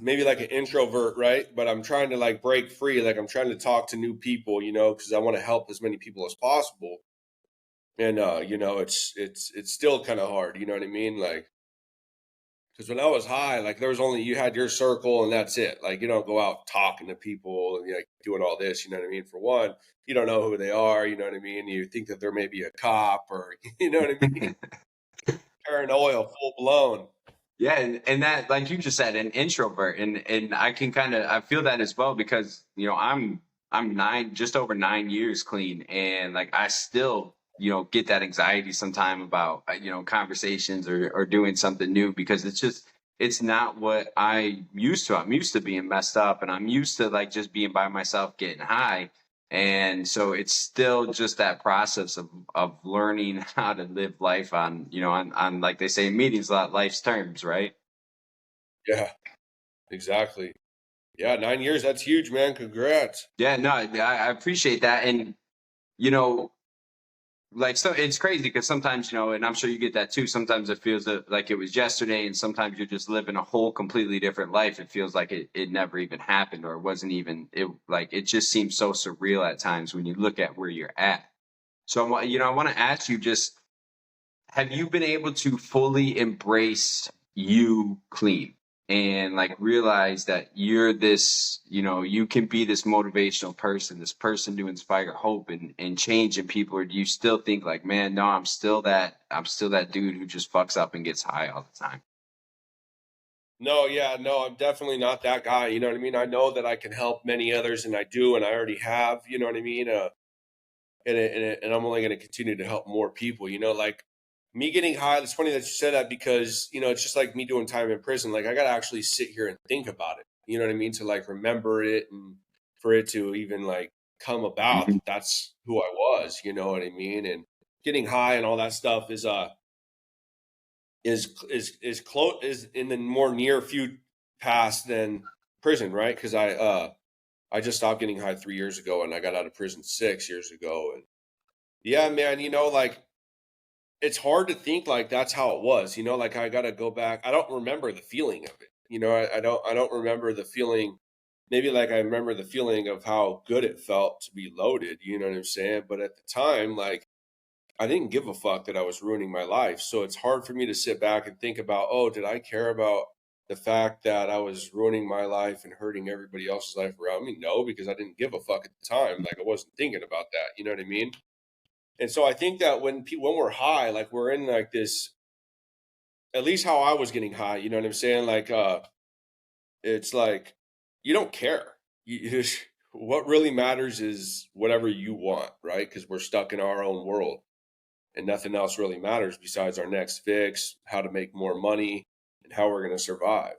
maybe like an introvert, right? But I'm trying to like break free. Like I'm trying to talk to new people, you know, because I want to help as many people as possible. And you know, it's still kind of hard. You know what I mean? Like because when I was high, like there was only you had your circle and that's it. Like you don't go out talking to people and like doing all this. You know what I mean? For one, you don't know who they are. You know what I mean? You think that they're maybe a cop or you know what I mean? Paranoia, full blown. Yeah, and that, like you just said, an introvert, and I can kind of I feel that as well because, you know, I'm just over 9 years clean, and like I still, you know, get that anxiety sometime about, you know, conversations or doing something new because it's not what I'm used to. I'm used to being messed up, and I'm used to like just being by myself getting high. And so it's still just that process of learning how to live life on, you know, on like they say in meetings a lot, life's terms, right? Yeah, exactly. Yeah, 9 years. That's huge, man. Congrats. Yeah, no, I appreciate that. And, you know, like, so it's crazy because sometimes, you know, and I'm sure you get that too. Sometimes it feels like it was yesterday, and sometimes you're just living a whole completely different life. It feels like it never even happened, or it wasn't even, it like it just seems so surreal at times when you look at where you're at. So, you know, I want to ask you just, have you been able to fully embrace you clean and like realize that you're this, you know, you can be this motivational person, this person to inspire hope and change in people? Or do you still think like, man, no, I'm still that dude who just fucks up and gets high all the time? No, yeah, no, I'm definitely not that guy. You know what I mean? I know that I can help many others, and I do, and I already have. You know what I mean? And I'm only going to continue to help more people. You know, like me getting high. It's funny that you said that because you know it's just like me doing time in prison. Like I got to actually sit here and think about it. You know what I mean? To like remember it and for it to even like come about Mhm. that that's who I was. You know what I mean? And getting high and all that stuff is close is in the more near few past than prison, right? Because I just stopped getting high 3 years ago, and I got out of prison 6 years ago, and yeah, man, you know, like it's hard to think like that's how it was, you know, like I got to go back. I don't remember the feeling of it, you know. I don't remember the feeling. Maybe like I remember the feeling of how good it felt to be loaded, you know what I'm saying? But at the time, like I didn't give a fuck that I was ruining my life. So it's hard for me to sit back and think about, oh, did I care about the fact that I was ruining my life and hurting everybody else's life around me? No, because I didn't give a fuck at the time. Like I wasn't thinking about that. You know what I mean? And so I think that when we're high, like we're in like this, at least how I was getting high, you know what I'm saying? Like it's like you don't care. What really matters is whatever you want, right? Because we're stuck in our own world and nothing else really matters besides our next fix, how to make more money, and how we're going to survive.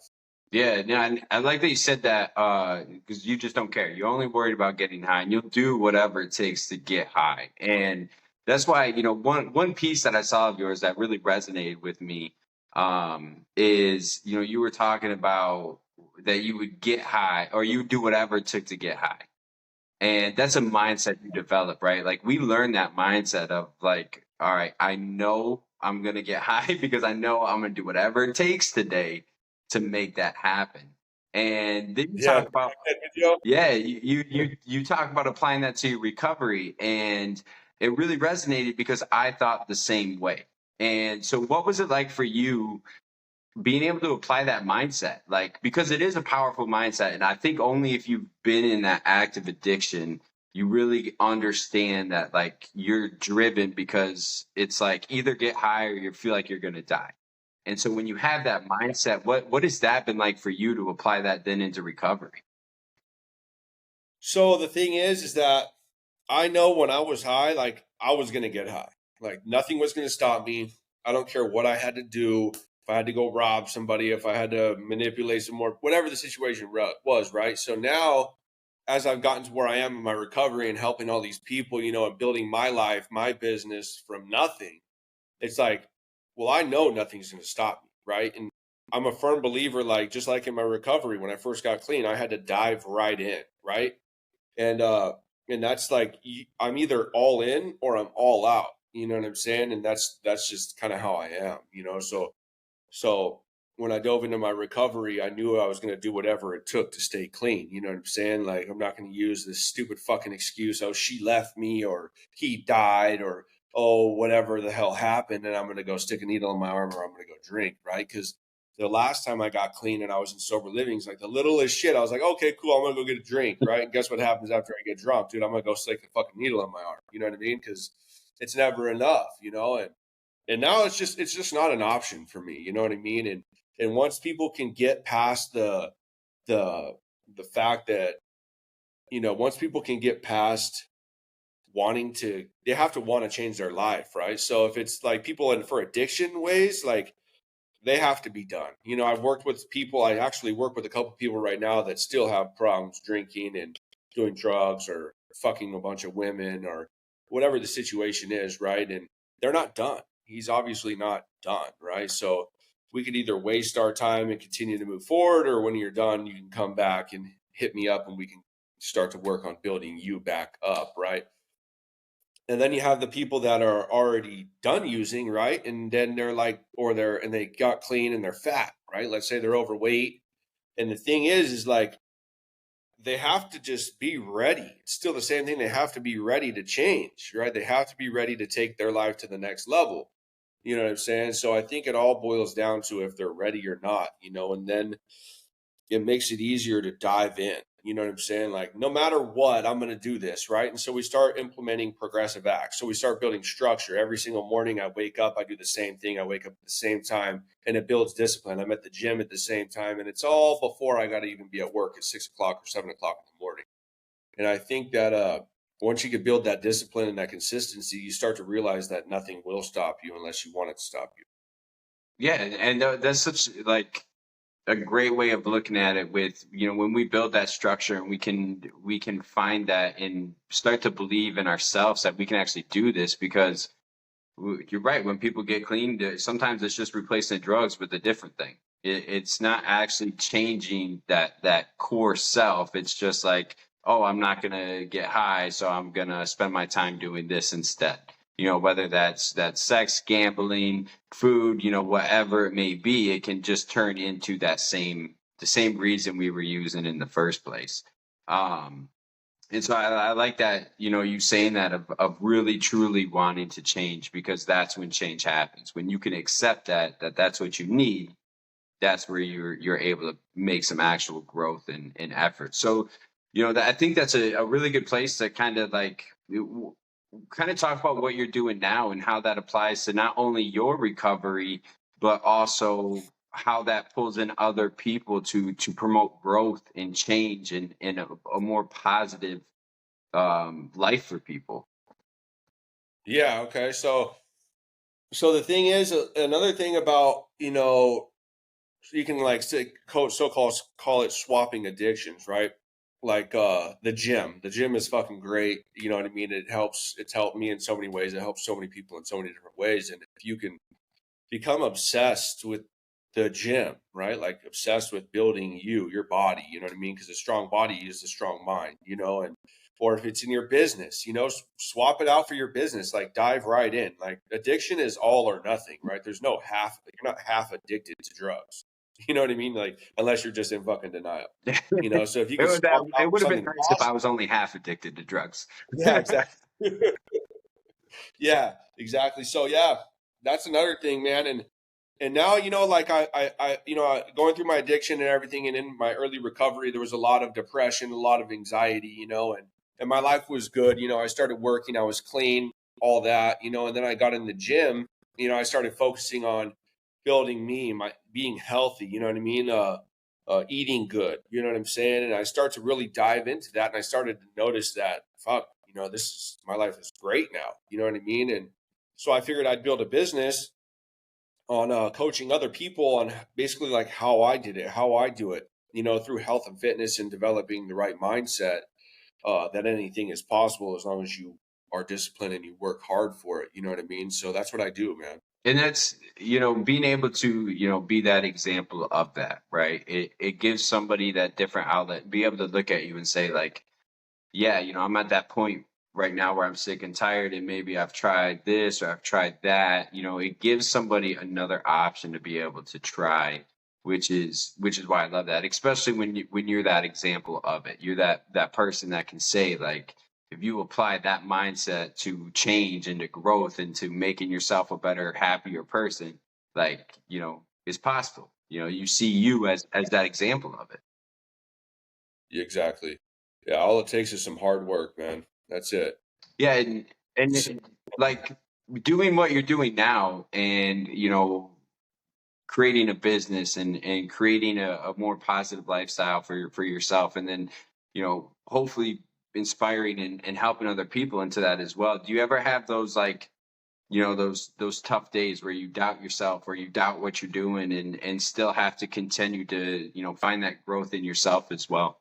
Yeah, no, and I like that you said that because you just don't care. You're only worried about getting high, and you'll do whatever it takes to get high. And that's why, you know, one piece that I saw of yours that really resonated with me is, you know, you were talking about that you would get high or you would do whatever it took to get high. And that's a mindset you develop, right? Like we learn that mindset of like, all right, I know I'm gonna get high because I know I'm gonna do whatever it takes today to make that happen. And then you Yeah. talk about, yeah, you talk about applying that to your recovery, and it really resonated because I thought the same way. And so, what was it like for you being able to apply that mindset? Like, because it is a powerful mindset, and I think only if you've been in that active addiction you really understand that like you're driven because it's like either get high or you feel like you're going to die. And so when you have that mindset, what has that been like for you to apply that then into recovery? So the thing is that I know when I was high, like I was going to get high. Like nothing was going to stop me. I don't care what I had to do. If I had to go rob somebody, if I had to manipulate some more, whatever the situation was, right? So now, as I've gotten to where I am in my recovery and helping all these people, you know, and building my life, my business from nothing, it's like, well, I know nothing's going to stop me, right? And I'm a firm believer, like just like in my recovery, when I first got clean, I had to dive right in, right? And and that's like I'm either all in or I'm all out. You know what I'm saying? And that's just kind of how I am. You know, so when I dove into my recovery, I knew I was going to do whatever it took to stay clean. You know what I'm saying? Like I'm not going to use this stupid fucking excuse, oh she left me or he died or oh whatever the hell happened, and I'm going to go stick a needle in my arm or I'm going to go drink, right? Because the last time I got clean and I was in sober living, it's like the littlest shit. I was like, okay, cool, I'm gonna go get a drink, right? And guess what happens after I get drunk, dude? I'm gonna go stick a fucking needle in my arm. You know what I mean? Because it's never enough, you know. And now it's just not an option for me. You know what I mean? And once people can get past the the fact that once people can get past wanting to, they have to want to change their life, right? So if it's like people in for addiction ways, like they have to be done. You know, I've worked with people. I actually work with a couple people right now that still have problems drinking and doing drugs or fucking a bunch of women or whatever the situation is, right? And they're not done. He's obviously not done, right? So we could either waste our time and continue to move forward, or when you're done, you can come back and hit me up and we can start to work on building you back up, right? And then you have the people that are already done using, right? And then they're like, and they got clean and they're fat, right? Let's say they're overweight. And the thing is like, they have to just be ready. It's still the same thing. They have to be ready to change, right? They have to be ready to take their life to the next level. You know what I'm saying? So I think it all boils down to if they're ready or not, and then it makes it easier to dive in. You know what I'm saying? Like, no matter what, I'm going to do this, right? And so we start implementing progressive acts. So we start building structure. Every single morning I wake up, I do the same thing. I wake up at the same time, and it builds discipline. I'm at the gym at the same time, and it's all before I got to even be at work at 6 o'clock or 7 o'clock in the morning. And I think that once you can build that discipline and that consistency, you start to realize that nothing will stop you unless you want it to stop you. Yeah, and that's such like a great way of looking at it with, when we build that structure and we can find that and start to believe in ourselves that we can actually do this because you're right. When people get clean, sometimes it's just replacing drugs with a different thing. It's not actually changing that core self. It's just like, oh, I'm not gonna get high, so I'm gonna spend my time doing this instead. Whether that's sex, gambling, food, whatever it may be, it can just turn into the same reason we were using in the first place. Um, and so I like that, you saying that of really truly wanting to change because that's when change happens. When you can accept that that's what you need, that's where you're able to make some actual growth and effort. So, I think that's a really good place to kind of like kind of talk about what you're doing now and how that applies to not only your recovery, but also how that pulls in other people to promote growth and change and a more positive life for people. Yeah. Okay. So the thing is, another thing about, you can like say so-called call it swapping addictions, right? Like the gym. The gym is fucking great. You know what I mean? It's helped me in so many ways. It helps so many people in so many different ways. And if you can become obsessed with the gym, right? Like obsessed with building your body, you know what I mean? Because a strong body is a strong mind, and or if it's in your business, swap it out for your business, like dive right in. Like addiction is all or nothing, right? There's no half, you're not half addicted to drugs. You know what I mean? Like unless you're just in fucking denial. So if you could swap it out It for would have been something nice if I awesome. was only half addicted to drugs. Yeah, exactly. Yeah, exactly. So yeah, that's another thing, man. And now, like going through my addiction and everything, and in my early recovery, there was a lot of depression, a lot of anxiety, and and my life was good. I started working, I was clean, all that, and then I got in the gym. I started focusing on building me, my being healthy. You know what I mean? Eating good. You know what I'm saying? And I start to really dive into that, and I started to notice that, fuck, this is my life is great now. You know what I mean? And so I figured I'd build a business on coaching other people on basically like how I did it, how I do it. Through health and fitness and developing the right mindset. That anything is possible as long as you are disciplined and you work hard for it. You know what I mean? So that's what I do, man. And that's, being able to, be that example of that, right? It gives somebody that different outlet, be able to look at you and say, like, yeah, I'm at that point right now where I'm sick and tired, and maybe I've tried this or I've tried that. It gives somebody another option to be able to try, which is why I love that, especially when you're that example of it. You're that person that can say, like, if you apply that mindset to change and to growth and to making yourself a better, happier person, like, it's possible. You see you as that example of it. Exactly. Yeah. All it takes is some hard work, man. That's it. Yeah, and like doing what you're doing now, and creating a business and creating a more positive lifestyle for yourself, and then hopefully inspiring and helping other people into that as well. Do you ever have those, like, those tough days where you doubt yourself, or you doubt what you're doing, and still have to continue to find that growth in yourself as well?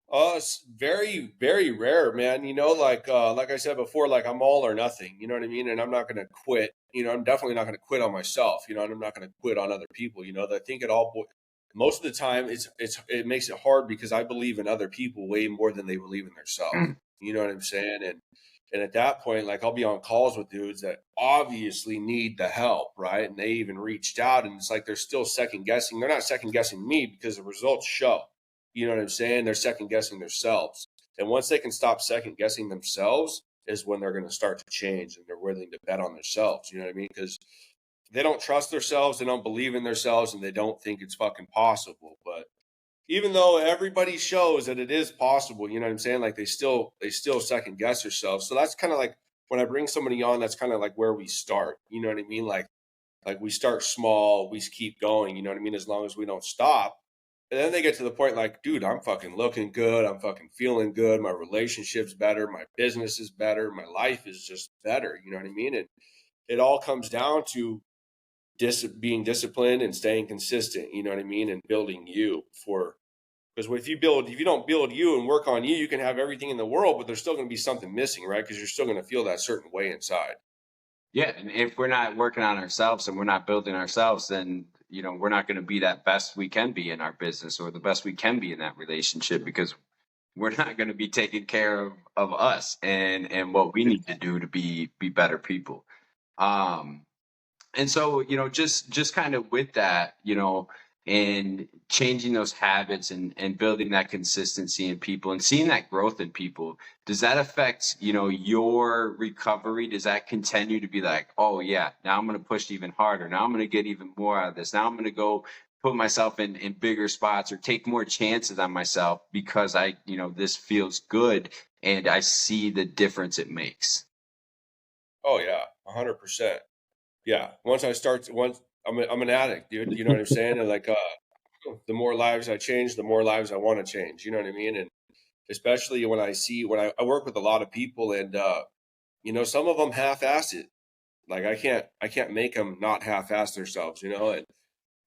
It's very, very rare, man. Like I said before, like I'm all or nothing. You know what I mean? And I'm not going to quit. I'm definitely not going to quit on myself. And I'm not going to quit on other people. I think most of the time it makes it hard because I believe in other people way more than they believe in themselves. Mm. You know what I'm saying? And at that point, like I'll be on calls with dudes that obviously need the help, right? And they even reached out, and it's like they're still second guessing. They're not second guessing me because the results show. You know what I'm saying? They're second guessing themselves. And once they can stop second guessing themselves is when they're going to start to change and they're willing to bet on themselves. You know what I mean? Because they don't trust themselves, they don't believe in themselves, and they don't think it's fucking possible. But even though everybody shows that it is possible, you know what I'm saying? Like they still second guess themselves. So that's kind of like when I bring somebody on, that's kind of like where we start. You know what I mean? Like we start small, we keep going, you know what I mean? As long as we don't stop. And then they get to the point like, dude, I'm fucking looking good. I'm fucking feeling good. My relationship's better. My business is better. My life is just better. You know what I mean? And it all comes down to being disciplined and staying consistent. You know what I mean? And building you because if you don't build you and work on you, you can have everything in the world, but there's still going to be something missing, right? Because you're still going to feel that certain way inside. Yeah, and if we're not working on ourselves and we're not building ourselves, then we're not going to be that best we can be in our business, or the best we can be in that relationship, because we're not going to be taking care of us and what we need to do to be better people. Um, and so just kind of with that, and changing those habits and building that consistency in people and seeing that growth in people, does that affect your recovery? Does that continue to be like, oh yeah, now I'm going to push even harder, now I'm going to get even more out of this, now I'm going to go put myself in bigger spots or take more chances on myself because this feels good and I see the difference it makes? Oh yeah, 100%. Yeah. Once I'm an addict, dude. You know what I'm saying? And like, the more lives I change, the more lives I want to change. You know what I mean? And especially when I work with a lot of people, and some of them half-ass it. Like I can't make them not half-ass themselves. And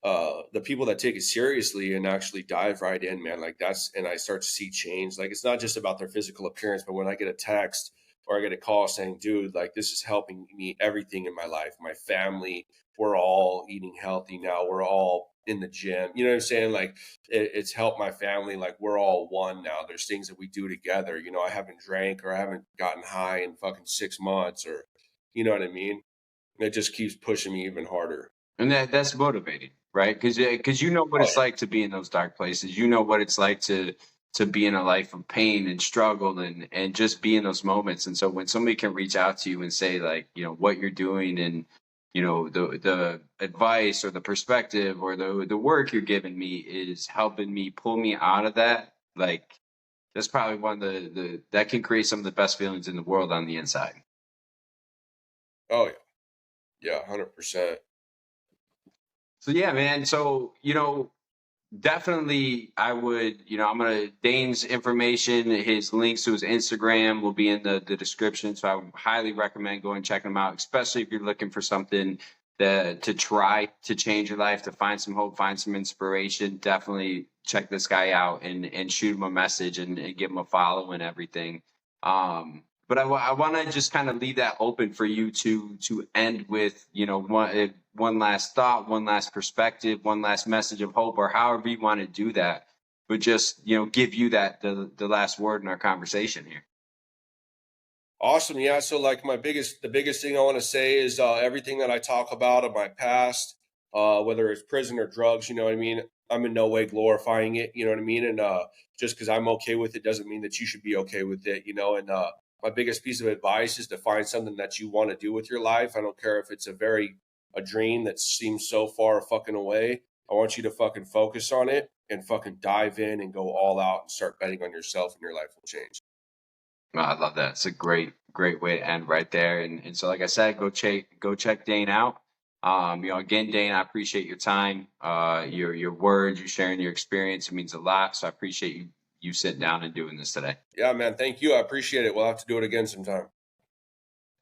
the people that take it seriously and actually dive right in, man, like and I start to see change. Like it's not just about their physical appearance, but when I get a text or I get a call saying, dude, like this is helping me everything in my life, my family, we're all eating healthy now, we're all in the gym, you know what I'm saying? Like it's helped my family, like we're all one now. There's things that we do together. I haven't drank or I haven't gotten high in fucking 6 months, or you know what I mean? It just keeps pushing me even harder. And that's motivating, right? Because you know what Oh it's like to be in those dark places. You know what it's like to be in a life of pain and struggle and just be in those moments. And so when somebody can reach out to you and say, like, what you're doing, and the advice or the perspective or the work you're giving me is helping me pull me out of that, like, that's probably one of the that can create some of the best feelings in the world on the inside. Oh yeah, yeah, 100%. So yeah, man. So definitely I would, I'm gonna Dane's information, his links to his Instagram will be in the description. So I would highly recommend going and checking him out, especially if you're looking for something that to try to change your life, to find some hope, find some inspiration. Definitely check this guy out and shoot him a message and give him a follow and everything. But I want to just kind of leave that open for you to end with, one last thought, one last perspective, one last message of hope, or however you want to do that. But just give you that the last word in our conversation here. Awesome. Yeah. So like the biggest thing I want to say is everything that I talk about of my past, whether it's prison or drugs, you know what I mean? I'm in no way glorifying it, you know what I mean? And just because I'm okay with it doesn't mean that you should be okay with it, you know? And my biggest piece of advice is to find something that you want to do with your life. I don't care if it's a dream that seems so far fucking away. I want you to fucking focus on it and fucking dive in and go all out and start betting on yourself, and your life will change. Oh, I love that. It's a great way to end right there. And so, like I said, go check Dane out. Again, Dane, I appreciate your time, your words, you sharing your experience. It means a lot. So I appreciate you sitting down and doing this today. Yeah, man. Thank you. I appreciate it. We'll have to do it again sometime.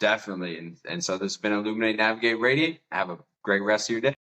Definitely. And so this has been Illuminate, Navigate, Radiate. Have a great rest of your day.